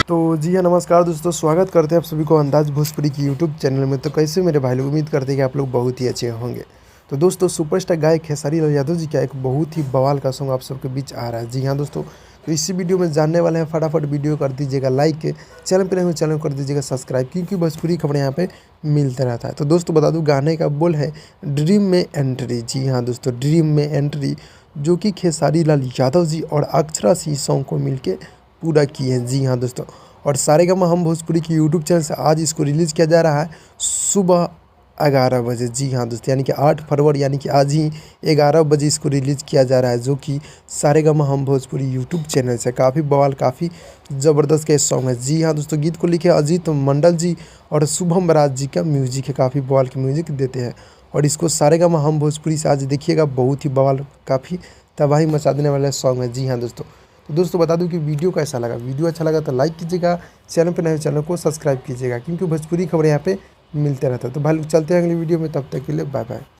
तो जी हाँ, नमस्कार दोस्तों, स्वागत करते हैं आप सभी को अंदाज़ भोजपुरी की यूट्यूब चैनल में। तो कैसे मेरे भाई लोग, उम्मीद करते हैं कि आप लोग बहुत ही अच्छे होंगे। तो दोस्तों, सुपरस्टार गायक खेसारी लाल यादव जी का एक बहुत ही बवाल का सॉन्ग आप सबके बीच आ रहा है। जी हाँ दोस्तों, तो इसी वीडियो में जानने वाले हैं। फटाफट वीडियो कर दीजिएगा लाइक, चैनल पर नहीं हुए चैनल कर दीजिएगा सब्सक्राइब, क्योंकि भोजपुरी खबरें यहाँ पे मिलते रहता है। तो दोस्तों बता दूँ, गाने का बोल है ड्रीम में एंट्री। जी हाँ दोस्तों, ड्रीम में एंट्री, जो कि खेसारी लाल यादव जी और अक्षरा सिंह सॉन्ग को मिलके पूरा किए हैं। जी हाँ दोस्तों, और सारेगामा हम भोजपुरी की यूट्यूब चैनल से आज इसको रिलीज़ किया जा रहा है सुबह 11 बजे। जी हाँ दोस्तों, यानी कि 8 फरवरी, यानी कि आज ही 11 बजे इसको रिलीज़ किया जा रहा है, जो कि सारेगामा हम भोजपुरी यूट्यूब चैनल से। काफ़ी बवाल, काफ़ी ज़बरदस्त का सॉन्ग है। जी हाँ दोस्तों, गीत को लिखे अजीत मंडल जी और शुभम राज जी का म्यूजिक है। काफ़ी बवाल की म्यूजिक देते हैं और इसको सारेगामा हम भोजपुरी से आज देखिएगा। बहुत ही बवाल, काफ़ी तबाही मचा देने वाला सॉन्ग है। जी हाँ दोस्तों, तो दोस्तों बता दूं कि वीडियो कैसा लगा। वीडियो अच्छा लगा तो लाइक कीजिएगा, चैनल पर नए चैनल को सब्सक्राइब कीजिएगा, क्योंकि भोजपुरी खबरें यहाँ पे मिलते रहता है। तो भाई लोग चलते हैं अगली वीडियो में, तब तक के लिए बाय बाय।